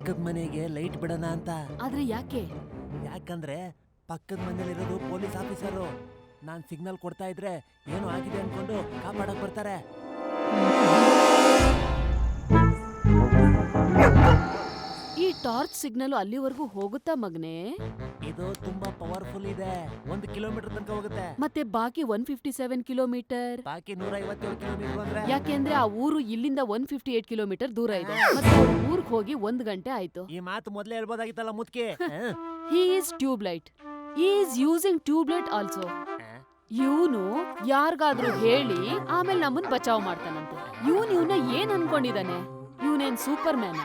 ಪಕ್ಕದ ಮನೆಗೆ ಲೈಟ್ ಬಿಡೋಣ ಅಂತ. ಆದ್ರೆ ಯಾಕೆ? ಯಾಕಂದ್ರೆ ಪಕ್ಕದ ಮನೇಲಿರೋದು ಪೊಲೀಸ್ ಆಫೀಸರು. ನಾನ್ ಸಿಗ್ನಲ್ ಕೊಡ್ತಾ ಇದ್ರೆ ಏನೋ ಆಗಿದೆ ಅನ್ಕೊಂಡು ಕಾಪಾಡಕ್ ಬರ್ತಾರೆ. ಈ ಟಾರ್ಚ್ ಸಿಗ್ನಲ್ ಅಲ್ಲಿವರೆಗೂ ಹೋಗುತ್ತಾ ಮಗ್ನೆ? ಇದು ತುಂಬಾ ಪವರ್ಫುಲ್ ಇದೆ. 1 ಕಿಲೋಮೀಟರ್ ತನಕ ಹೋಗುತ್ತೆ. ಮತ್ತೆ ಬಾಕಿ 157 ಕಿಲೋಮೀಟರ್? ಬಾಕಿ 157 ಕಿಲೋಮೀಟರ್ ಅಂದ್ರೆ ಯಾಕೆಂದ್ರೆ ಆ ಊರು ಇಲ್ಲಿಂದ 158 ಕಿಲೋಮೀಟರ್ ದೂರ ಇದೆ. ಮತ್ತೆ ಊರ್ಗ್ ಹೋಗಿ 1 ಗಂಟೆ ಆಯ್ತು. ಈ ಮಾತು ಮೊದ್ಲೇ ಹೇಳ್ಬೋದಾಗಿತ್ತಲ್ಲ ಮುದ್ಕೆ. He is tube light. He is using tube light also. ಇವನು ಯಾರಿಗಾದ್ರೂ ಹೇಳಿ ಆಮೇಲೆ ನಮ್ಮನ್ ಬಚಾವ್ ಮಾಡ್ತಾನಂತೆ. ಇವನ್ನ ಏನ್ ಅನ್ಕೊಂಡಿದಾನೆ? ಇವನೇನ್ ಸೂಪರ್ ಮ್ಯಾನ,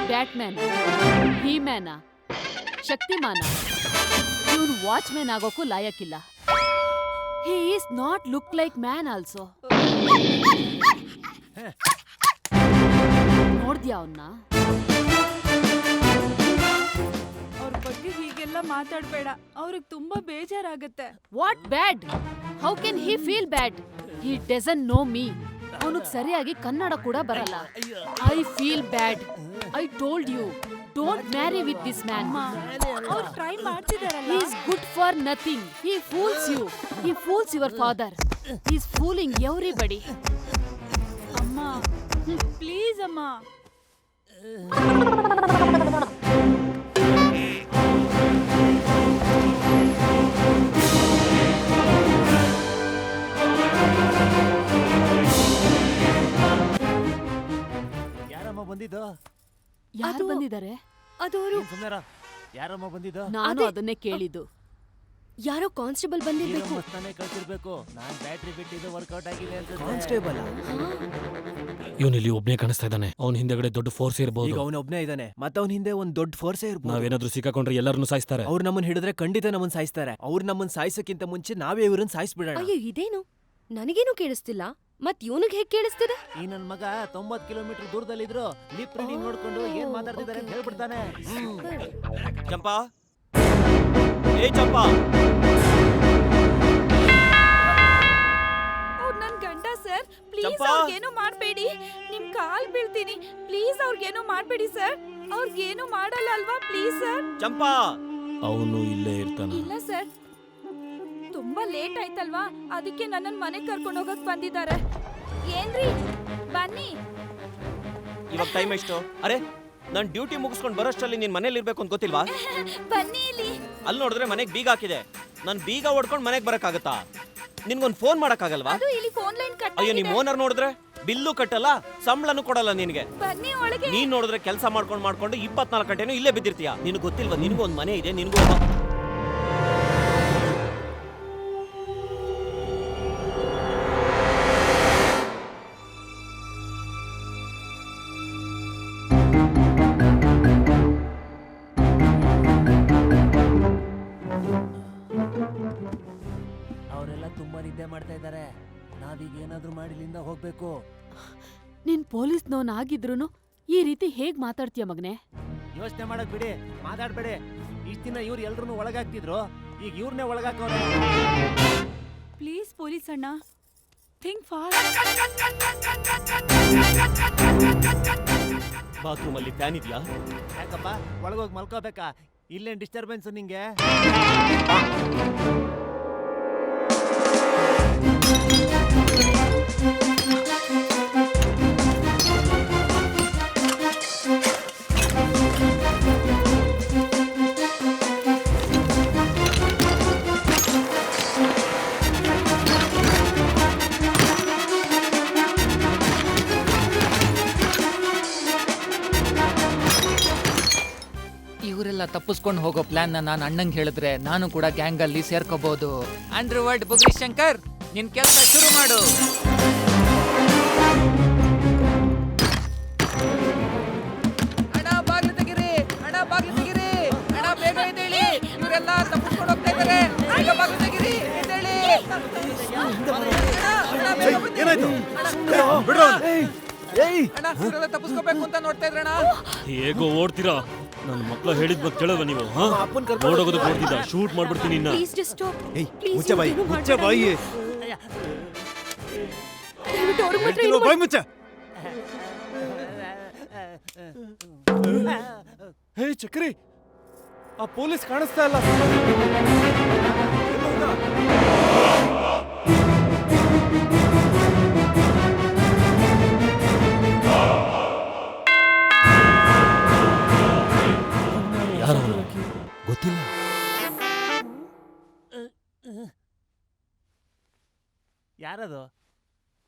ಬ್ಯಾಟ್ ಮ್ಯಾನ, ಹೀ ಮ್ಯಾನ, ಶಕ್ತಿಮಾನ? ಇವನು ವಾಚ್ ಮ್ಯಾನ್ ಆಗೋಕ್ಕೂ ಲಾಯಕ್ಕಿಲ್ಲ. He is not look like man also. ನೋಡ್ದ್ಯಾ ಅವನ್ನ? ಅವ್ರ ಬಗ್ಗೆ ಹೀಗೆಲ್ಲ ಮಾತಾಡ್ಬೇಡ, ಅವ್ರಿಗೆ ತುಂಬಾ ಬೇಜಾರಾಗತ್ತೆ. What bad? How can he feel bad? He doesn't know me. ಅವನಿಗೆ ಸರಿಯಾಗಿ ಕನ್ನಡ ಕೂಡ ಬರಲ್ಲ. I feel bad. I told you don't marry with this man. ಅವ್ರು ಟ್ರೈ ಮಾಡ್ತಿದಾರಲ್ಲ. He is good for nothing. He fools you. He fools your father. He is fooling everybody. ಅಮ್ಮ please ಅಮ್ಮ. ಯಾರಮ್ಮ ಬಂದಿದ್ದು? ಯಾರು ಬಂದಿದ್ದಾರೆ? ಅದವರು ಸುಮ್ಮನೆ ಯಾರಮ್ಮ ಬಂದಿದ್ದು? ನಾನು ಅದನ್ನೇ ಕೇಳಿದ್ದು. ಯಾರೋ ಕಾನ್ಸ್ಟೇಬಲ್ ಬಂದಿರ್ಬೇಕು. ಮಸ್ತಾನೆ ಕಳ್ಸಿರ್ಬೇಕು. ನಾನ್ ಬ್ಯಾಟ್ರಿ ಬಿಟ್ಟಿದ್ದು ವರ್ಕೌಟ್ ಆಗಿಲ್ಲ ಅಂತ. ಕಾನ್ಸ್ಟೇಬಲ್ ಇವನಿಲ್ಲಿ ಒಬ್ನೇ ಕಾಣಿಸ್ತಾ ಇದ್ದಾನೆ. ಅವ್ನ ಹಿಂದೆಗಡೆ ದೊಡ್ಡ ಫೋರ್ಸ್ ಇರಬಹುದು. ಈಗ ಅವನ ಒಬ್ನೇ ಇದ್ದಾನೆ. ಮತ್ತೆ ಅವನ ಹಿಂದೆ ಒಂದ್ ದೊಡ್ಡ ಫೋರ್ಸೇ ಇರ್ಬೋದು. ನಾವೇನಾದ್ರೂ ಸಿಕ್ಕಾಕೊಂಡ್ರೆ ಎಲ್ಲರನ್ನು ಸಾಯಿಸ್ತಾರೆ. ಅವ್ರು ನಮ್ಮನ್ನ ಹಿಡಿದ್ರೆ ಖಂಡಿತ ನಮ್ಮನ್ನ ಸಾಯಿಸ್ತಾರೆ. ಅವ್ರು ನಮ್ಮನ್ನ ಸಾಯಿಸಕ್ಕಿಂತ ಮುಂಚೆ ನಾವೇ ಇವ್ರನ್ನ ಸಾಯಿಸ್ಬಿಡೋಣ. ಅಯ್ಯೋ ಇದೇನು ನನಗೇನು ಕೇಳಿಸ್ತಿಲ್ಲ. ಮತ್ ಇವನಿಗೆ ಹೇಗ್ ಕೇಳಿಸ್ತಿದೆ? ಈ ನನ್ ಮಗ 90 ಕಿಲೋಮೀಟರ್ ದೂರದಲ್ಲಿದ್ರು ಲಿಪ್ ರೀಡಿಂಗ್ ನೋಡ್ಕೊಂಡು ಏನ್ ಮಾತಾಡ್ತಿದ್ದಾರೆ ಅಂತ ಹೇಳ್ಬಿಡ್ತಾನೆ. ಚಂಪಾ, ಏ ಚಂಪಾ. ಅವ್ರು ನನ್ ಗಂಡ ಸರ್, ಪ್ಲೀಸ್ ಚಂಪಾ. ಅವ್ರಿಗೇನು ಮಾಡ್ಬೇಡಿ. ನಿಮ್ ಕಾಲ್ ಬೀಳ್ತೀನಿ, ಪ್ಲೀಸ್ ಅವ್ರಿಗೇನು ಮಾಡ್ಬೇಡಿ ಸರ್. ಅವ್ರಿಗೇನು ಮಾಡಲ್ಲ ಅಲ್ವಾ? Please sir. ಚಂಪಾ, ಅವನು ಇಲ್ಲೇ ಇರ್ತಾನೆ. ಇಲ್ಲ ಸರ್, ತುಂಬಾ ಲೇಟ್ ಆಯ್ತಲ್ವಾ, ಅದಕ್ಕೆ ನನ್ನನ್ ಮನೆಗ್ ಕರ್ಕೊಂಡು ಹೋಗಕ್ ಬಂದಿದ್ದಾರೆ. ಏನ್ರಿ ಬನ್ನಿ. ಇವಾಗ ಟೈಮ್ ಎಷ್ಟು? ಅರೆ, ನಾನ್ ಡ್ಯೂಟಿ ಮುಗಿಸ್ಕೊಂಡು ಬರೋಷ್ಟರಲ್ಲಿ ನೀನ್ ಮನೇಲಿ ಇರ್ಬೇಕು ಅಂತ ಗೊತ್ತಿಲ್ವಾ? ಬನ್ನಿ ಇಲ್ಲಿ. ಅಲ್ಲಿ ನೋಡಿದ್ರೆ ಮನೆಗ್ ಬೀಗ ಹಾಕಿದೆ. ನಾನ್ ಬೀಗ ಹೊಡ್ಕೊಂಡು ಮನೆಗ್ ಬರಕ್ಕಾಗತ್ತಾ? ನಿನ್ಗೊಂದ್ ಫೋನ್ ಮಾಡಕ್ಕಾಗಲ್ವಾ? ಅದು ಇಲ್ಲಿ ಫೋನ್ ಲೈನ್ ಕಟ್ ಅಯ್ಯೋ, ನಿಮ್ ಓನರ್ ನೋಡಿದ್ರೆ ಬಿಲ್ಲು ಕಟ್ಟಲ್ಲ, ಸಂಬಳನೂ ಕೊಡಲ್ಲ ನಿನಗೆ. ಬನ್ನಿ ಒಳಗೆ. ನೀನ್ ನೋಡಿದ್ರೆ ಕೆಲಸ ಮಾಡ್ಕೊಂಡು 24 ಗಂಟೆನೂ ಇಲ್ಲೇ ಬಿದ್ದಿರ್ತೀಯ. ನಿನಗೆ ಗೊತ್ತಿಲ್ವಾ? ನಿನಗೂ ಒಂದ್ ಮನೆ ಇದೆ, ನಿನಗೂ ಅವರೆಲ್ಲ ತುಂಬಾ ನಿದ್ದೆ ಮಾಡ್ತಾ ಇದ್ದಾರೆ. ನಾವೀಗ ಏನಾದ್ರೂ ಮಾಡಿ ಇಲ್ಲಿಂದ ಹೋಗ್ಬೇಕು. ನೀನ್ ಪೊಲೀಸ್ನವನಾಗಿದ್ರು ಈ ರೀತಿ ಹೇಗ್ ಮಾತಾಡ್ತೀಯ ಮಗನೆ? ಯೋಚನೆ ಮಾಡಕ್ ಬಿಡಿ, ಮಾತಾಡ್ಬೇಡಿ. ಇಷ್ಟ ದಿನ ಇವ್ರು ಎಲ್ರು ಒಳಗಾಗ್ತಿದ್ರು, ಈಗ ಇವ್ರನ್ನೇ ಒಳಗಾಕವ್ರೆ. ಪ್ಲೀಸ್ ಪೊಲೀಸ್ ಅಣ್ಣ, ಥಿಂಕ್ ಫಾಸ್ಟ್. ಬಾತ್ರೂಮ್ ಅಲ್ಲಿ ಫ್ಯಾನ್ ಇದೆಯಾ? ಯಾಕಪ್ಪ ಒಳಗೋಗಿ ಮಲ್ಕೋಬೇಕಾ? ಇಲ್ಲೇನ್ ಡಿಸ್ಟರ್ಬೆನ್ಸ್ ನಿಂಗೆ? ಇವರೆಲ್ಲ ತಪ್ಪಿಸ್ಕೊಂಡು ಹೋಗೋ ಪ್ಲಾನ್ ನಾನು ಅಣ್ಣಂಗೆ ಹೇಳಿದ್ರೆ ನಾನು ಕೂಡ ಗ್ಯಾಂಗ್ ಅಲ್ಲಿ ಸೇರ್ಕೋಬಹುದು. ಅಂಡರ್ವರ್ಲ್ಡ್ ಬುಗ್ರಿ ಶಂಕರ್, ನಿನ್ ಕೆಲಸ ಶುರು ಮಾಡು. ಅಣ್ಣ ಬಾಗ್ಲು ತೆಗಿರಿ, ಅಣ್ಣ ಬಾಗ್ಲು ತೆಗಿರಿ, ಅಣ್ಣ ಬೇಗ ಎದ್ದೇಳಿ, ಇವರೆಲ್ಲ ತಪ್ಪಿಸ್ಕೊಂಡು ಹೋಗ್ತಾ ಇದ್ದಾರೆ. ಬೇಗ ಬಾಗ್ಲು ತೆಗಿರಿ, ಎದ್ದೇಳಿ. ಏನಾಯ್ತು? ಅಣ್ಣ ಇವರೆಲ್ಲ ತಪ್ಪಿಸ್ಕೋಬೇಕು ಅಂತ ನೋಡ್ತಾ ಇದ್ರಣ್ಣ. ಹೇಗೋ ಓಡ್ತೀರಾ? ನನ್ನ ಮಕ್ಕಳು ಹೇಳಿದ್ ಬಗ್ಗೆ ಕೇಳವ ನೀವು? ಓಡೋಗೋದಕ್ಕೆ ಓಡ್ತಿದ್ದ, ಶೂಟ್ ಮಾಡ್ಬಿಡ್ತೀನಿ ಇನ್ನ. Please just stop. ಮುಚ್ಚ ಬಾಯಿ, ಮುಚ್ಚ ಬಾಯಿ. ದಯವಿಟ್ಟು ಅವ್ರ ಮಾತ್ರ ಬಾಯಿ ಮುಚ್ಚ. ಹೇ ಚಕ್ರಿ, ಆ ಪೊಲೀಸ್ ಕಾಣಿಸ್ತಾ ಇಲ್ಲ. ಗೊತ್ತಿಲ್ಲ. ಯಾರದು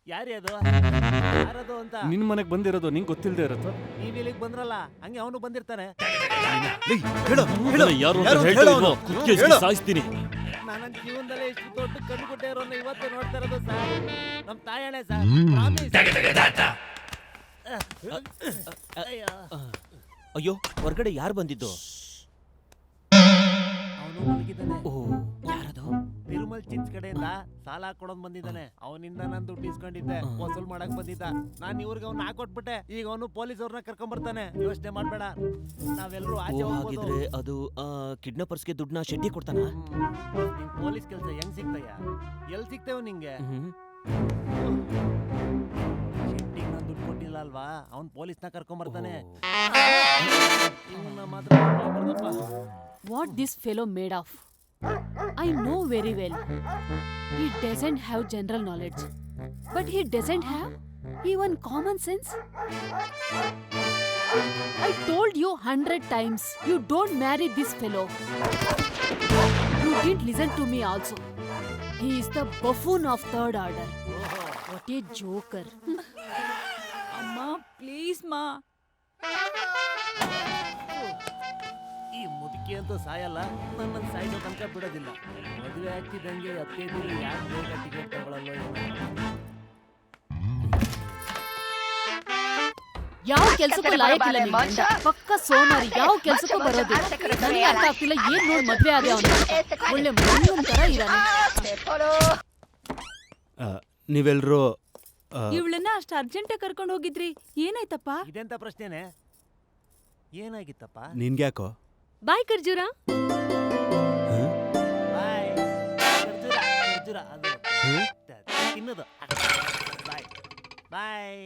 ಯಾರ್ಯಾದು ಯಾರದು ಅಂತ ನಿನ್ ಮನೆಗ್ ಬಂದಿರೋದು ನಿಂಗೆ ಗೊತ್ತಿಲ್ಲದೆ ಇರತ್ತ? ನೀವ್ ಇಲ್ಲಿಗೆ ಬಂದ್ರಲ್ಲ ಹಂಗೆ ಅವನು ಬಂದಿರ್ತಾನೆ. ಯಾರು ಅಂತ ಹೇಳ್ತಾ ಇಲ್ವೋ? ಕುತ್ತಿಗೆ ಇಸ್ಕಿ ಸಾಯಿಸ್ತೀನಿ. ನನ್ನ ಜೀವನದಲ್ಲೇ ಇಷ್ಟು ದೊಡ್ಡ ಕಣ್ಣುಗುಡ್ಡೆ ಇರೋನ್ನ ಇವತ್ತು ನೋಡ್ತಾ ಇರೋದು ಸರ್. ನಮ್ ತಾಯಣೆ ಸರ್. ಅಯ್ಯೋ, ಹೊರಗಡೆ ಯಾರು ಬಂದಿದ್ದು? ಅವನು ಮಲಗಿದ್ದಾನೆ. ಓ, ಯಾರದು? ತಿರುಮಲ್ ಚಿನ್ಸ್ ಕಡೆಯಿಂದ ಸಾಲ ಕೊಡೋನ್ ಬಂದಿದ್ದಾನೆ. ಅವನಿಂದ ನಾನು ದುಡ್ಡು ಇಸ್ಕೊಂಡಿದ್ದೆ, ವಸೂಲ್ ಮಾಡಕ್ ಬಂದಿದ್ದ. ನಾನು ಇವ್ರಿಗೆ ಅವ್ನ ಹಾಕೊಟ್ಬಿಟ್ಟೆ. ಈಗ ಅವನು ಪೊಲೀಸ್ ಅವ್ರನ್ನ ಕರ್ಕೊಂಡ್ ಬರ್ತಾನೆ. ಯೋಚನೆ ಮಾಡ್ಬೇಡ, ನಾವೆಲ್ಲರೂ ಆಚೆ ಓ, ಹೋಗ್ಬೋದು. ಹಾಗಿದ್ರೆ ಅದು ಕಿಡ್ನಾಪರ್ಸ್ಗೆ ದುಡ್ಡನ್ನ ಶೆಟ್ಟಿ ಕೊಡ್ತಾನ? ನಿಂಗ್ ಪೊಲೀಸ್ ಕೆಲಸ ಹೆಂಗ್ ಸಿಗ್ತಯ್ಯ? ಎಲ್ ಸಿಗ್ತೇವ ನಿಂಗೆ? ಶೆಟ್ಟಿಗ್ ನಾನ್ ದುಡ್ಡು ಕೊಟ್ಟಿಲ್ಲ ಅಲ್ವಾ, ಅವ್ನ್ ಪೊಲೀಸ್ನ ಕರ್ಕೊಂಡ್ ಬರ್ತಾನೆ. ಇವ್ನ ಮಾತ್ರ ಬರ್ದಪ್ಪ. What this fellow made of? I know very well. He doesn't have general knowledge, but he doesn't have even common sense. I told you 100 times, you don't marry this fellow. You didn't listen to me also. He is the buffoon of third order. What a joker. ಅಮ್ಮ please ಮಾ. ಈ ಮುದುಕಿ ಅಂತೂ ಸಾಯಲ್ಲ, ನನ್ನನ್ನು ಸಾಯ್ಸೋ ತನಕ ಬಿಡೋದಿಲ್ಲ. ಮದುವೆ ಆಗ್ತಿದ್ದಂಗೆ ಅತ್ತೇದಿ ಯಾಕೆ ಬೇಗ ಟಿಕೆಟ್ ತಗೊಳ್ಳಲ್ಲ? ಯಾವ ಕೆಲ್ಸಕ್ಕೂ ಲಾಯಕ್ಕಿಲ್ಲ ನಿನ್ ಗಂಡ. ಪಕ್ಕ ಸೋಮಾರಿ, ಯಾವ ಕೆಲ್ಸಕ್ಕೂ ಬರೋದಿಲ್ಲ. ನನಗೆ ಅರ್ಥ ಆಗ್ತಿಲ್ಲ, ಏನ್ ನೋಡ್ ಮದ್ವೆ ಆದೆ ಅವನು. ಒಳ್ಳೆ ಮಣ್ಣನ್ ತರ ಇದ್ದಾನೆ. ನೀವೆಲ್ರೂ ಇವಳನ್ನ ಅಷ್ಟು ಅರ್ಜೆಂಟ್ ಕರ್ಕೊಂಡು ಹೋಗಿದ್ರಿ, ಏನಾಯ್ತಪ್ಪ? ಇದೆಂತ ಪ್ರಶ್ನೆನೆ? ಏನಾಗಿತ್ತಪ್ಪ? ನಿನ್ಗ್ಯಾಕೋ? ಬಾಯ್ ಖರ್ಜೂರ. ಬಾಯ್ ಖರ್ಜೂರ. ಖರ್ಜೂರ ಅದು ತಿನ್ನೋದು. ಬಾಯ್ ಬಾಯ್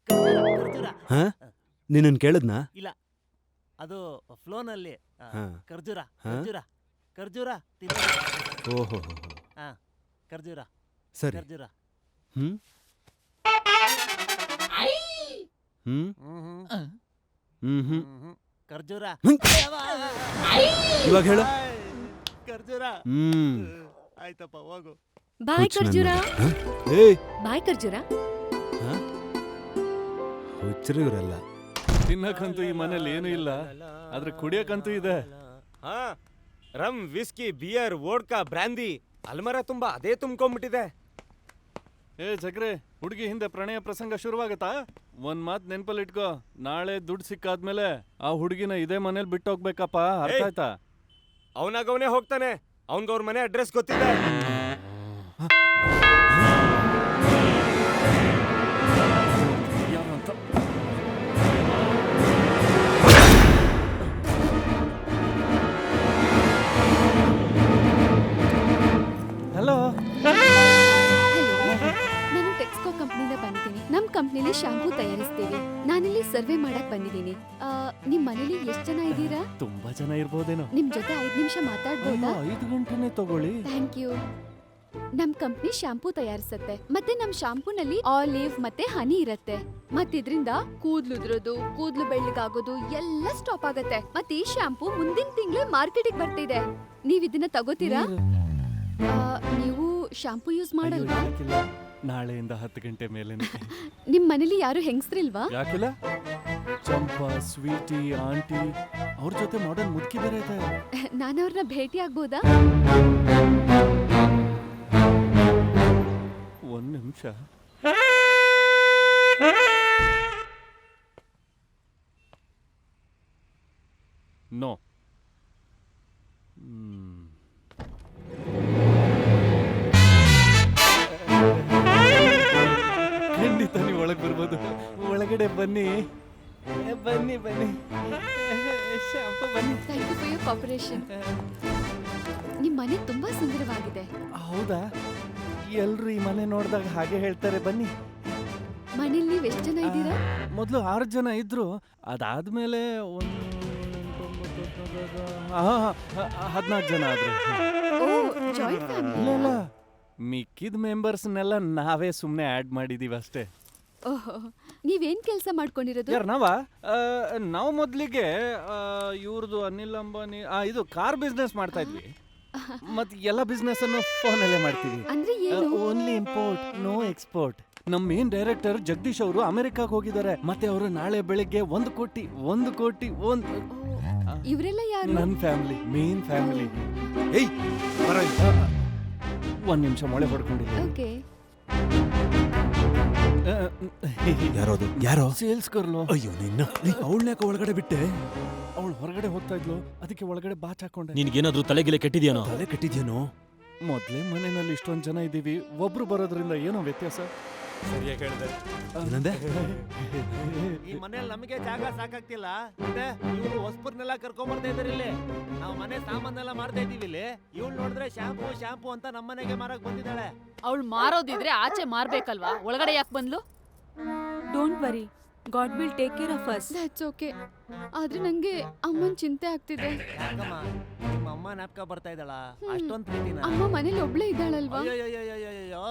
ಖರ್ಜೂರ. ಖರ್ಜೂರ ನಿನ್ನ ಕೇಳಿದ್ನಾ? ಇಲ್ಲ, ಅದು ಫ್ಲೋನಲ್ಲಿ ಹಾ. ಖರ್ಜೂರ. ಹಾ? ಖರ್ಜೂರ. ಖರ್ಜೂರ ತಿನ್ನೋದು. ಓಹೋ, ಹಾ, ಖರ್ಜೂರ. ಸರಿ. ಖರ್ಜೂರ. ಹ್ಮ್ ಹ್ಮ್ ಹ್ಮ್ ಹ್ಮ್ ಖರ್ಜೂರ. ಇವಾಗ ಹೇಳು. ಖರ್ಜೂರ. ಆಯ್ತಪ್ಪ, ಹೋಗು. ಬಾಯ್ ಖರ್ಜೂರ. ಏಯ್, ಬಾಯ್ ಖರ್ಜೂರ. ಹುಚ್ಚರು ಇವರೆಲ್ಲ. ತಿನ್ನಕ್ಕಂತೂ ಈ ಮನೇಲಿ ಏನು ಇಲ್ಲ, ಆದ್ರೆ ಕುಡಿಯಕ್ಕಂತೂ ಇದೆ. ಹಾ, ರಮ್, ವಿಸ್ಕಿ, ಬಿಯರ್, ವೋಡ್ಕಾ, ಬ್ರ್ಯಾಂದಿ, ಅಲ್ಮರ ತುಂಬಾ ಅದೇ ತುಂಬ್ಕೊಂಡ್ಬಿಟ್ಟಿದೆ. ಏ ಚಕ್ರೆ, ಹುಡುಗಿ ಹಿಂದೆ ಪ್ರಣಯ ಪ್ರಸಂಗ ಶುರುವಾಗತ್ತಾ? ಒಂದ್ ಮಾತ್ ನೆನ್ಪಲ್ಲಿ ಇಟ್ಕೋ, ನಾಳೆ ದುಡ್ಡು ಸಿಕ್ಕಾದ್ಮೇಲೆ ಆ ಹುಡುಗಿನ ಇದೇ ಮನೇಲಿ ಬಿಟ್ಟು ಹೋಗ್ಬೇಕಪ್ಪ, ಅರ್ಥ ಆಯ್ತಾ? ಅವನಾಗವನೇ ಹೋಗ್ತಾನೆ, ಅವನ್ಗವ್ರ ಮನೆ ಅಡ್ರೆಸ್ ಗೊತ್ತಿದೆ. ಹಲೋ, ನಾನು ಟೆಕ್ಸ್ಕೋ ಕಂಪ್ನಿಯಿಂದ ಬಂದಿದ್ದೀನಿ. ನಮ್ ಕಂಪ್ನಿಲಿ ಶಾಂಪೂ ತಯಾರಿಸ್ತೀವಿ. ನಾನಿಲ್ಲಿ ಸರ್ವೆ ಮಾಡಕ್ ಬಂದಿದ್ದೀನಿ. ನಿಮ್ ಮನೇಲಿ ಎಷ್ಟ್ ಜನ ಇದ್ದೀರಾ? ತುಂಬಾ ಜನ ಇರ್ಬೋದೇನೋ. ನಿಮ್ ಜೊತೆ 5 ನಿಮಿಷ ಮಾತಾಡ್ಬೋದಾ? 5 ಗಂಟೆನೆ ತಗೊಳ್ಳಿ. Thank you. ನಮ್ ಕಂಪ್ನಿ ಶಾಂಪೂ ತಯಾರಿಸುತ್ತೆ. ಮತ್ತೆ ನಮ್ ಶಾಂಪೂನಲ್ಲಿ ಆಲಿವ್ ಮತ್ತೆ ಹನಿ ಇರತ್ತೆ. ಮತ್ತಿದ್ರಿಂದ ಕೂದ್ಲು ಉದ್ರೋದು, ಕೂದ್ಲು ಬೆಳ್ಳಗಾಗೋದು ಎಲ್ಲ ಸ್ಟಾಪ್ ಆಗತ್ತೆ. ಮತ್ತೆ ಈ ಶಾಂಪೂ ಮುಂದಿನ ತಿಂಗಳೇ ಮಾರ್ಕೆಟಿಗೆ ಬರ್ತಿದೆ. ನೀವ್ ಇದನ್ನ ತಗೋತೀರಾ? ನೀವು ಶಾಂಪೂ ಯೂಸ್ ಮಾಡಲ್ವಾ? ನಾಳೆಯಿಂದ 10 ಗಂಟೆ ಮೇಲೆ. ನಿಮ್ ಮನೇಲಿ ಯಾರು ಹೆಂಗಸ್ರಿಲ್ವಾ? ಯಾಕಿಲ್ಲ? ಚಂಪಾ, ಸ್ವೀಟಿ, ಆಂಟಿ, ಅವ್ರ ಜೊತೆ ಮಾಡರ್ನ್ ಮುದುಕಿ ಬೇರೆ ಇದೆ. ನಾನು ಅವ್ರನ್ನ ಭೇಟಿ ಆಗ್ಬೋದಾ? 1 ನಿಮಿಷ. ನೋ. ಖಂಡಿತ ನೀವು ಒಳಗೆ ಬರ್ಬೋದು. ಒಳಗಡೆ ಬನ್ನಿ ಬನ್ನಿ ಬನ್ನಿ. ಶಾಂಪು ಬನ್ನಿ. Thank you for your cooperation. ನಿಮ್ಮ ಮನೆ ತುಂಬಾ ಸುಂದರವಾಗಿದೆ. ಹೌದಾ? ಎಲ್ರು ಈ ಮನೆ ನೋಡಿದಾಗ ಹಾಗೆ ಹೇಳ್ತಾರೆ. ಬನ್ನಿ. ಮನೇಲಿ ನೀವ್ ಎಷ್ಟ್ ಜನ ಇದ್ದೀರಾ? ಮೊದಲು 6 ಜನ ಇದ್ರು, ಅದಾದ್ಮೇಲೆ 14 ಜನ ಆದ್ರು. ಓ, ಜಾಯಿಂಟ್ ಫ್ಯಾಮಿಲಿ. ಇಲ್ಲ ಮಿಕ್ಕಿದ ಮೆಂಬರ್ಸ್ನೆಲ್ಲ ನಾವೇ ಸುಮ್ಮನೆ ಆ್ಯಡ್ ಮಾಡಿದೀವಿ ಅಷ್ಟೇ. ಓಹೋ, ನೀವೇನ್ ಕೆಲ್ಸ ಮಾಡ್ಕೊಂಡಿರೋದು? ಯಾರು ನಾವು ಮೊದಲಿಗೆ ಇವ್ರದ್ದು ಅನಿಲ್ ಅಂಬಾನಿ ಇದು ಕಾರ್ ಬಿಸ್ನೆಸ್ ಮಾಡ್ತಾ ಇದ್ವಿ. ಮತ್ತೆ ಎಲ್ಲ ಬಿಸ್ನೆಸ್ ಅನ್ನು ಫೋನಲ್ಲೇ ಮಾಡ್ತೀವಿ. ಅಂದ್ರೆ ಏನು? Only import, no export. ನಮ್ಮ ಮೇನ್ ಡೈರೆಕ್ಟರ್ ಜಗದೀಶ್ ಅವರು ಅಮೆರಿಕಾಗ್ ಹೋಗಿದ್ದಾರೆ. ಮತ್ತೆ ಅವರು ನಾಳೆ ಬೆಳಿಗ್ಗೆ 1 ಕೋಟಿ ಇವ್ರೆಲ್ಲ ಯಾರು? ನನ್ನ ಫ್ಯಾಮಿಲಿ, ಮೇನ್ ಫ್ಯಾಮಿಲಿ. ಏಯ್ ಬರೋ ಇಲ್ಲಿ. 1 ನಿಮಿಷ ಮೊಳೆ ಹೊಡ್ಕೊಂಡಿಲ್ಲ. ಓಕೆ. ಯಾರೋದು? ಯಾರೋ? ಸೇಲ್ಸ್ ಗರ್ಲು. ಅಯ್ಯೋ ನಿನ್ನ, ಅವಳನ್ಯಾಕ ಒಳಗಡೆ ಬಿಟ್ಟೆ? ಅವಳು ಹೊರಗಡೆ ಹೋಗ್ತಾ ಇದ್ಲು, ಅದಕ್ಕೆ ಒಳಗಡೆ ಬಾಚ್ ಹಾಕೊಂಡೆ. ನಿನ್ಗೇನಾದ್ರೂ ತಲೆಗಿಲೆ ಕೆಟ್ಟಿದ್ಯಾನೋ? ತಲೆ ಕೆಟ್ಟಿದ್ಯೇನೋ? ಮೊದ್ಲೇ ಮನೆಯಲ್ಲಿ ಇಷ್ಟೊಂದ್ ಜನ ಇದ್ದೀವಿ, ಒಬ್ರು ಬರೋದ್ರಿಂದ ಏನೋ ವ್ಯತ್ಯಾಸ. ಸರಿಯಾಗಿ ಹೇಳಿದೆ. ಏನಂದೆ? ಈ ಮನೇಲಿ ನಮಗೆ ಜಾಗ ಸಾಕಾಗ್ತಿಲ್ಲ. ಮತ್ತೆ ಇವ್ರು ಹೊಸಬರ್ನೆಲ್ಲ ಕರ್ಕೊಂಡ್ ಬರ್ತಾ ಇದಾರೆ ಇಲ್ಲಿ. ನಾವು ಮನೆ ಸಾಮಾನೆಲ್ಲ ಮಾಡ್ತಾ ಇದೀವಿ ಇಲ್ಲಿ. ಇವ್ಳು ನೋಡಿದ್ರೆ ಶಾಂಪೂ ಅಂತ ನಮ್ಮನೆಗೆ ಮಾರಕ್ ಬಂದಿದ್ದಾಳೆ. ಅವಳು ಮಾರೋದಿದ್ರೆ ಆಚೆ ಮಾರ್ಬೇಕಲ್ವಾ? ಒಳಗಡೆ ಯಾಕೆ ಬಂದ್ಲು? Don't worry, god will take care of us. That's okay. ಆದ್ರೆ ನಂಗೆ ಅಮ್ಮನ್ ಚಿಂತೆ ಆಗ್ತಿದೆ. ಯಾಕಮ್ಮ, ನಿಮ್ಮ ಅಮ್ಮ ಜ್ಞಾಪಕ ಬರ್ತಾ ಇದ್ದಾಳ? ಅಷ್ಟೊಂದ್ ಪ್ರೀತಿನ? ಅಮ್ಮ ಮನೇಲಿ ಒಬ್ಳೆ ಇದ್ದಾಳಲ್ವಾ? ಅಯ್ಯೋ,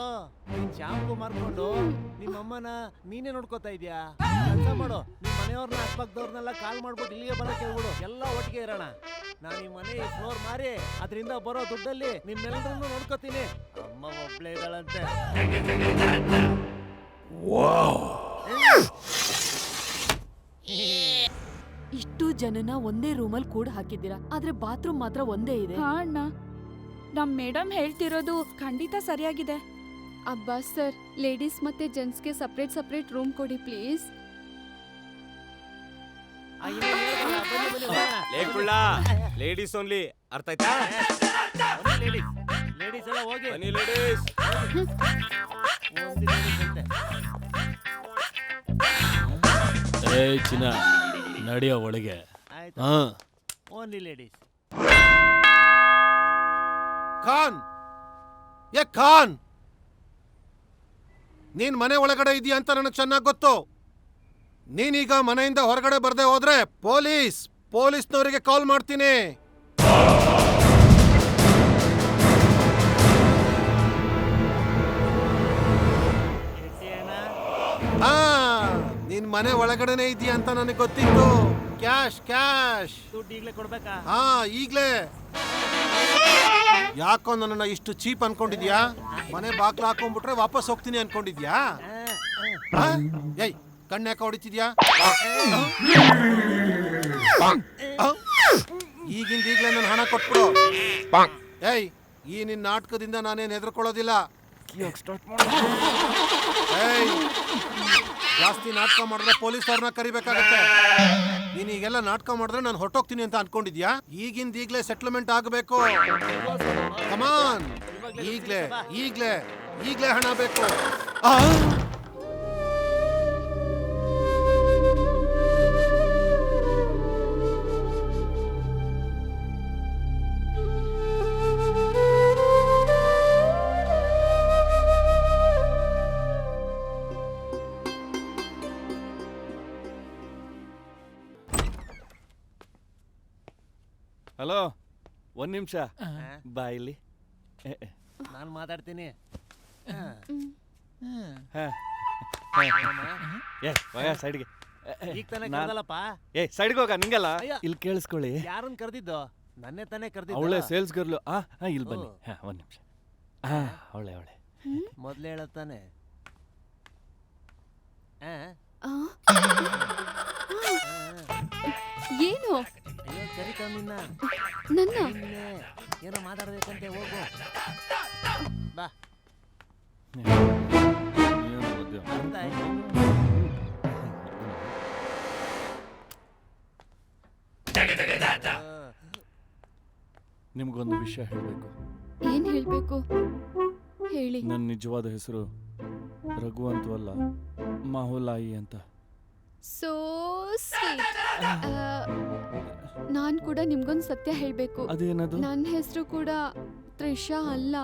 ನೀನ್ ಶಾಂಪೂ ಮಾರ್ಕೊಂಡು ನಿಮ್ಮಮ್ಮನ ನೀನೇ ನೋಡ್ಕೋತಾ ಇದ್ಯಾ? ಕೆಲಸ ಮಾಡು, ನಿಮ್ ಮನೆಯವ್ರನ್ನ ಅಕ್ಕಪಕ್ಕದವ್ರನ್ನೆಲ್ಲ ಕಾಲ್ ಮಾಡ್ಬಿಟ್ಟು ಇಲ್ಲಿಗೆ ಬರಕ್ ಹೇಳ್ಬಿಡು. ಎಲ್ಲ ಒಟ್ಟಿಗೆ ಇರೋಣ. ನಾನು ಈ ಮನೆ ಫ್ಲೋರ್ ಮಾರಿ ಅದರಿಂದ ಬರೋ ದುಡ್ಡಲ್ಲಿ ನಿಮ್ಮೆಲ್ಲರನ್ನು ನೋಡ್ಕೋತೀನಿ. ಅಮ್ಮ ಒಬ್ಳೆ ಇದ್ದಾಳಂತೆ. ಇಷ್ಟು ಜನನ ಒಂದೇ ರೂಮಲ್ಲಿ ಕೂಡ ಹಾಕಿದ್ದೀರಾ, ಆದ್ರೆ ಬಾತ್ರೂಮ್ ಮಾತ್ರ ಒಂದೇ ಇದೆ. ಹಾ ಅಣ್ಣ, ನಮ್ ಮೇಡಮ್ ಹೇಳ್ತಿರೋದು ಖಂಡಿತ ಸರಿಯಾಗಿದೆ. ಅಬ್ಬಾ ಸರ್, ಲೇಡೀಸ್ ಮತ್ತೆ ಜೆಂಟ್ಸ್ಗೆ ಸಪ್ರೇಟ್ ರೂಮ್ ಕೊಡಿ ಪ್ಲೀಸ್. ಲೇಡೀಸ್ ಓನ್ಲಿ, ಅರ್ಥ ಆಯ್ತಾ? ಲೇಡೀಸ್ ಎಲ್ಲ ಹೋಗಿ. ಬನ್ನಿ ಲೇಡೀಸ್. ಏ ಚಿನ್ನ, ನಡಿಯ ಒಳಗೆ. ಆಯ್ತು, ಹಾ, ಓನ್ಲಿ ಲೇಡೀಸ್. ಖಾನ್, ನೀನ್ ಮನೆ ಒಳಗಡೆ ಇದೀಯ ಅಂತ ನನಗೆ ಚೆನ್ನಾಗಿ ಗೊತ್ತು. ನೀನೀಗ ಮನೆಯಿಂದ ಹೊರಗಡೆ ಬರ್ದೆ ಹೋದ್ರೆ ಪೊಲೀಸ್ನವರಿಗೆ ಕಾಲ್ ಮಾಡ್ತೀನಿ. ನೀನ್ ಮನೆ ಒಳಗಡೆನೆ ಇದೀಯ ಅಂತ ನನಗೆ ಗೊತ್ತಿತ್ತು. ಕ್ಯಾಶ್ ದುಡ್ಡು ಈಗಲೇ ಕೊಡ್ಬೇಕಾ? ಹಾ, ಈಗ್ಲೇ. ಯಾಕೋ ನನ್ನನ್ನ ಇಷ್ಟು ಚೀಪ್ ಅನ್ಕೊಂಡಿದ್ಯಾ? ಮನೆ ಬಾಗ್ಲ ಹಾಕೊಂಡ್ಬಿಟ್ರೆ ವಾಪಸ್ ಹೋಗ್ತೀನಿ ಅನ್ಕೊಂಡಿದ್ಯಾ? ಏಯ್, ಕಣ್ಣಾಕ ಹೊಡಿತಿದ್ಯಾ? ಈಗಿಂದೀಗ್ಲೇ ನನ್ನ ಹಣ ಕೊಟ್ಬಿಡು. ಏಯ್, ಈ ನಿನ್ನ ನಾಟಕದಿಂದ ನಾನೇನ್ ಹೆದರ್ಕೊಳ್ಳೋದಿಲ್ಲ. ಏಯ್, ಜಾಸ್ತಿ ನಾಟಕ ಮಾಡಿದ್ರೆ ಪೊಲೀಸವ್ರನ್ನ ಕರಿಬೇಕಾಗತ್ತೆ. ನೀನ್ ಈಗೆಲ್ಲ ನಾಟಕ ಮಾಡಿದ್ರೆ ನಾನು ಹೊರಟೋಗ್ತೀನಿ ಅಂತ ಅನ್ಕೊಂಡಿದ್ಯಾ? ಈಗಿಂದೀಗ್ಲೇ ಸೆಟ್ಲ್ಮೆಂಟ್ ಆಗಬೇಕು. ಕಮಾನ್, ಈಗ್ಲೇ ಹಣ ಬೇಕು. ಹಲೋ, 1 ನಿಮಿಷ ಬಾ ಇಲ್ಲಿ. ನಾನು ಮಾತಾಡ್ತೀನಿ. ಸೈಡ್ಗೆ. ಈಗ ತಾನೇ ಕರ್ದಲ್ಲಪ್ಪ. ಸೈಡ್ಗೆ ಹೋಗ, ನಿಂಗಲ್ಲ. ಅಯ್ಯ. ಇಲ್ಲಿ ಕೇಳಿಸ್ಕೊಳ್ಳಿ. ಯಾರನ್ನ ಕರ್ದಿದ್ದು? ನನ್ನೇ ತಾನೇ ಕರ್ದಿದ್ದು. ಅವಳೆ ಸೇಲ್ಸ್ ಗರ್ಲು. ಇಲ್ಲಿ ಬನ್ನಿ. 1 ನಿಮಿಷ. ಅವಳೆ ಮೊದ್ಲು ಹೇಳತ್ತಾನೆ. ಏನು? ಕರಿತ ನಿನ್ನ ಏನೋ ಮಾತಾಡ್ಬೇಕಂತೆ. ಹೋಗು ಬಾ. ನಿಮ್ಗೊಂದು ವಿಷಯ ಹೇಳಬೇಕು. ಏನ್ ಹೇಳ್ಬೇಕು? ಹೇಳಿ. ನನ್ನ ನಿಜವಾದ ಹೆಸರು ರಘು ಅಂತವಲ್ಲ, ಮಾಹುಲಾಯಿ ಅಂತ. So sweet. ನಾನ್ ಕೂಡ ನಿಮ್ಗೊಂದು ಸತ್ಯ ಹೇಳ್ಬೇಕು. ಅದೇನದು? ನನ್ನ ಹೆಸರು ಕೂಡ ತ್ರಿಷಾ ಅಲ್ಲ.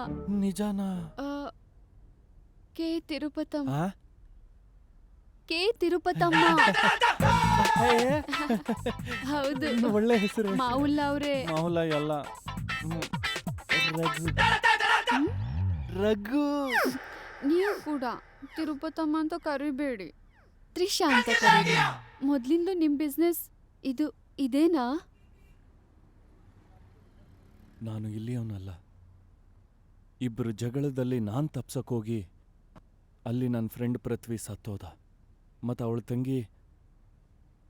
ನಿಜಾನಾ? ಕೆ ತಿರುಪತಂ. ಕೆ ತಿರುಪತಮ್ಮ. ಹೌದು, ಒಳ್ಳೆ ಹೆಸರು. ಮಾವುಲ್ಲ ಅವ್ರೆ. ಮಾಹುಲ ಎಲ್ಲ. ರಘು. ರಘು. ನೀವು ಕೂಡ ತಿರುಪತಮ್ಮ ಅಂತ ಕರಿಬೇಡಿ, ತ್ರಿಷಾ ಅಂತ ಕರೀರಿ. ಮೊದ್ಲಿಂದ ನಿಮ್ ಬಿಸ್ನೆಸ್ ಇದೇನಾ? ನಾನು ಇಲ್ಲಿಯವನಲ್ಲ. ಇಬ್ಬರು ಜಗಳದಲ್ಲಿ ನಾನು ತಪ್ಸಕ್ಕೋಗಿ ಅಲ್ಲಿ ನನ್ನ ಫ್ರೆಂಡ್ ಪೃಥ್ವಿ ಸತ್ತೋದ. ಮತ್ತು ಅವಳ ತಂಗಿ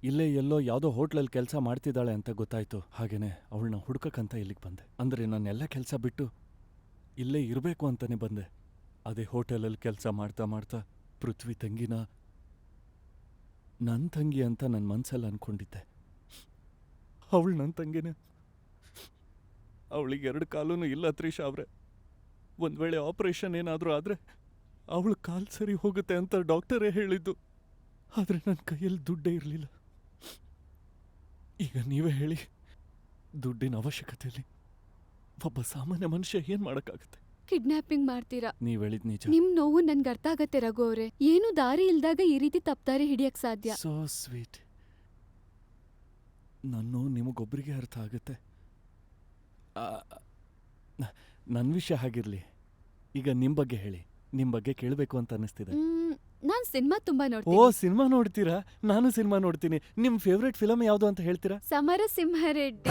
ಇಲ್ಲೇ ಎಲ್ಲೋ ಯಾವುದೋ ಹೋಟ್ಲಲ್ಲಿ ಕೆಲಸ ಮಾಡ್ತಿದ್ದಾಳೆ ಅಂತ ಗೊತ್ತಾಯ್ತು. ಹಾಗೇನೆ ಅವಳನ್ನ ಹುಡ್ಕಕ್ಕಂತ ಇಲ್ಲಿಗೆ ಬಂದೆ. ಅಂದರೆ ನಾನೆಲ್ಲ ಕೆಲಸ ಬಿಟ್ಟು ಇಲ್ಲೇ ಇರಬೇಕು ಅಂತಲೇ ಬಂದೆ. ಅದೇ ಹೋಟೆಲಲ್ಲಿ ಕೆಲಸ ಮಾಡ್ತಾ ಮಾಡ್ತಾ ಪೃಥ್ವಿ ತಂಗಿನ ನನ್ನ ತಂಗಿ ಅಂತ ನನ್ನ ಮನಸ್ಸಲ್ಲಿ ಅಂದ್ಕೊಂಡಿದ್ದೆ. ಅವಳು ನನ್ನ ತಂಗಿನೇ. ಅವಳಿಗೆ 2 ಕಾಲೂ ಇಲ್ಲ ತ್ರಿಷಾ ಅವ್ರೆ. ಒಂದು ವೇಳೆ ಆಪರೇಷನ್ ಏನಾದರೂ ಆದರೆ ಅವಳ ಕಾಲು ಸರಿ ಹೋಗುತ್ತೆ ಅಂತ ಡಾಕ್ಟರೇ ಹೇಳಿದ್ದು. ಆದರೆ ನನ್ನ ಕೈಯಲ್ಲಿ ದುಡ್ಡೇ ಇರಲಿಲ್ಲ. ಈಗ ನೀವೇ ಹೇಳಿ, ದುಡ್ಡಿನ ಅವಶ್ಯಕತೆಯಲ್ಲಿ ಒಬ್ಬ ಸಾಮಾನ್ಯ ಮನುಷ್ಯ ಏನು ಮಾಡೋಕ್ಕಾಗುತ್ತೆ? ಕಿಡ್ನಾಪಿಂಗ್ ಮಾಡ್ತೀರಾ? ನೀವು ಹೇಳಿದ್ ನಿಜ. ನಿಮ್ ನೋವು ನನ್ಗೆ ಅರ್ಥ ಆಗತ್ತೆ ರಘು ಅವ್ರೆ. ಏನು ದಾರಿ ಇಲ್ದಾಗ ಈ ರೀತಿ ತಪ್ಪಾರಿ ಹಿಡಿಯಕ್ ಸಾಧ್ಯ? So sweet. ನನ್ನ ನಿಮಗೊಬ್ಬರಿಗೆ ಅರ್ಥ ಆಗುತ್ತೆ. ನನ್ನ ವಿಷಯ ಹಾಗಿರ್ಲಿ. ಈಗ ನಿಮ್ಮ ಬಗ್ಗೆ ಹೇಳಿ. ನಿಮ್ಮ ಬಗ್ಗೆ ಕೇಳಬೇಕು ಅಂತ ಅನ್ನಿಸ್ತಿದೆ. ನಾನ್ ಸಿನಿಮಾ ತುಂಬಾ ಓ, ನೋಡ್ತೀನಿ. ಸಿನಿಮಾ ನೋಡ್ತೀರಾ? ನಾನು ಸಿನಿಮಾ ನೋಡ್ತೀನಿ. ನಿಮ್ಮ ಫೇವ್ರೆಟ್ ಫಿಲಮ್ ಯಾವುದು ಅಂತ ಹೇಳ್ತೀರಾ? Samarasimha Reddy.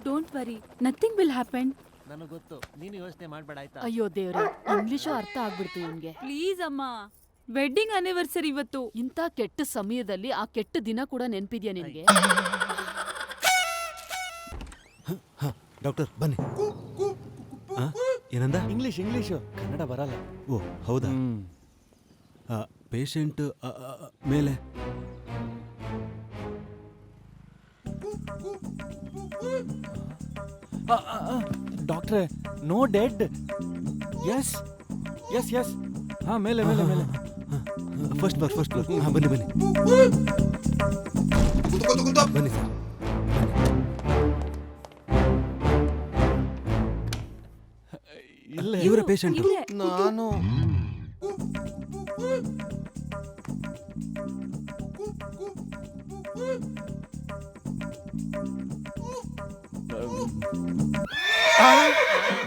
Don't worry, nothing will happen. ನನಗೆ ಗೊತ್ತು, ನೀನು ಯೋಚನೆ ಮಾಡ್ಬೇಡ ಆಯ್ತಾ? ಅಯ್ಯೋ ದೇವ್ರೆ, ಇಂಗ್ಲಿಷು ಅರ್ಥ ಆಗ್ಬಿಡ್ತು ಇವ್ನ್ಗೆ. ಪ್ಲೀಸ್ ಅಮ್ಮ, ವೆಡ್ಡಿಂಗ್ ಆನಿವರ್ಸರಿ ಇವತ್ತು. ಇಂಥ ಕೆಟ್ಟ ಸಮಯದಲ್ಲಿ ಆ ಕೆಟ್ಟ ದಿನ ಕೂಡ ನೆನ್ಪಿದ್ಯಾ ನಿನ್ಗೆ? ಡಾಕ್ಟರ್ ಬನ್ನಿ. ಏನಂದ? ಇಂಗ್ಲಿಷು ಕನ್ನಡ ಬರಲ್ಲ. ಓ ಹೌದಾ? ಪೇಷಂಟ್ ಮೇಲೆ ಡಾಕ್ಟ್ರೆ, no dead. Yes yes yes. ಹಾ, ಮೇಲೆ ಮೇಲೆ ಮೇಲೆ. First floor, first floor. ಹಾಂ, ಬನ್ನಿ ಬನ್ನಿ ಬನ್ನಿ ಸರ್. ಇಲ್ಲೇ ಇವರ ಪೇಷಂಟ್. ನಾನು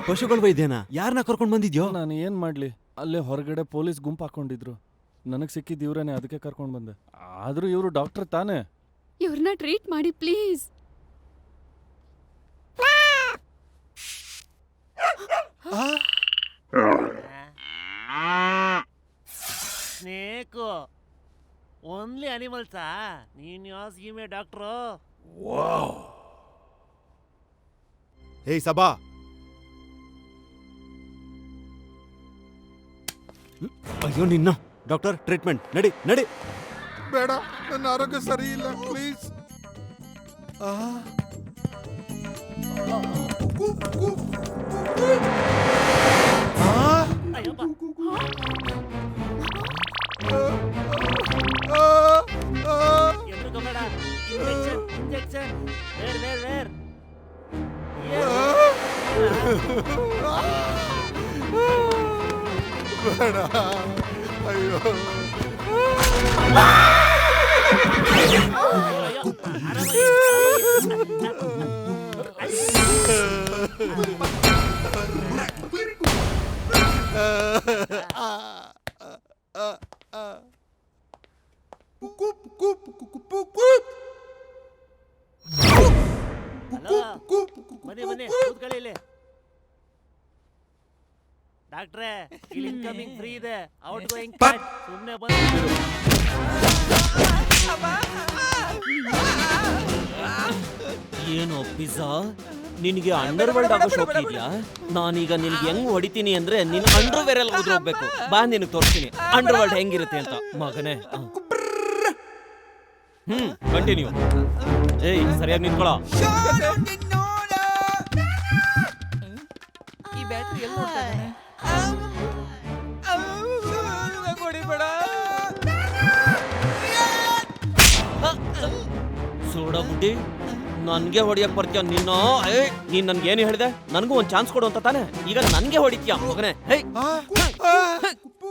ಪಶುಗಳ ವೈದ್ಯನ ಯಾರನ್ನ ಕರ್ಕೊಂಡು ಬಂದಿದ್ಯೋ? ನಾನು ಏನ್ ಮಾಡ್ಲಿ, ಅಲ್ಲೇ ಹೊರಗಡೆ ಪೊಲೀಸ್ ಗುಂಪು ಹಾಕೊಂಡಿದ್ರು. ನನಗೆ ಸಿಕ್ಕಿದ್ದು ಇವ್ರೇನೆ, ಅದಕ್ಕೆ ಕರ್ಕೊಂಡು ಬಂದೆ. ಆದ್ರೂ ಇವರು ಡಾಕ್ಟರ್ ತಾನೇ. ಇವ್ರನ್ನ ಟ್ರೀಟ್ ಮಾಡಿ ಪ್ಲೀಸ್. Snake only ಅನಿಮಲ್ಸಾ? ನೀನ್ ಯಾಸ್ ಗಿಮೆ ಡಾಕ್ಟ್ರು? ಏಯ್ ಸಬಾ, ಅಯ್ಯೋ ನಿನ್ನ. Doctor, treatment. ನಡಿ ನಡಿ. ಬೇಡ, ನನ್ನ ಆರೋಗ್ಯ ಸರಿ ಇಲ್ಲ, ಪ್ಲೀಸ್. ಎದುರುಗೋಬೇಡ. Injection injection. Where where where. ಬೇಡ, ಅಯ್ಯೋ. ಬನ್ನಿ ಬನ್ನಿ, ಕೂತ್ಕೊಳ್ಳಿ ಇಲ್ಲಿ. ಡಾಕ್ಟ್ರೇ, ಇಲ್ಲಿ ಇನ್ಕಮಿಂಗ್ ಫ್ರೀ ಇದೆ, ಔಟ್ ಗೋಯಿಂಗ್ ಕಟ್. ಸುಮ್ಮನೆ ಬಂದು ಏನು ಪಿಜ್ಜಾ, ನಿನಗೆ ಅಂಡರ್ ವರ್ಲ್ಡ್ ಆಗೋ ಶೋಕ್ ಇದೆಯಾ? ನಾನೀಗ ನಿನ್ಗೆ ಹೆಂಗ್ ಹೊಡಿತೀನಿ ಅಂದ್ರೆ ನಿನ್ ಅಂಡರ್ ವೇರ್ ಅಲ್ಲಿ ಹೋಗ್ಬೇಕು. ಬಾ, ನಿನಗೆ ತೋರಿಸ್ತೀನಿ ಅಂಡರ್ ವರ್ಲ್ಡ್ ಹೆಂಗಿರುತ್ತೆ ಅಂತ ಮಗನೇ. ಕಂಟಿನ್ಯೂ. ಏಯ್, ಸರಿಯಾಗಿ ನಿಂತ್ಕೊಳ್ಳೋ. ಈ ಬ್ಯಾಟ್ರಿ ಎಲ್ಲಿ ನೋಡ್ತಾ ಇದ್ದಾನೆ? ಹೊಡಿಬೇಡ. ಸೋಡಾ ಬುಡ್ಡಿ, ನನ್ಗೆ ಹೊಡಿಯಕ್ ಬರ್ತೀಯ ನಿನ್ನ ನೀನ್ ನನ್ಗೆ ಏನು ಹೇಳಿದೆ ನನಗೂ ಒಂದ್ ಚಾನ್ಸ್ ಕೊಡು ಅಂತ ತಾನೆ ಈಗ ನನ್ಗೆ ಹೊಡಿತೀಯ ಮಗನೇ ಹೇ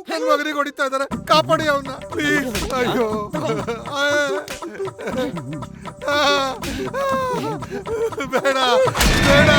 ನನ್ ಮಗನಿಗೆ ಹೊಡಿತಾ ಇದಾರೆ, ಕಾಪಾಡಿ ಅವನ್ನ ಪ್ಲೀಸ್. ಅಯ್ಯೋ ಬೇಡ ಬೇಡ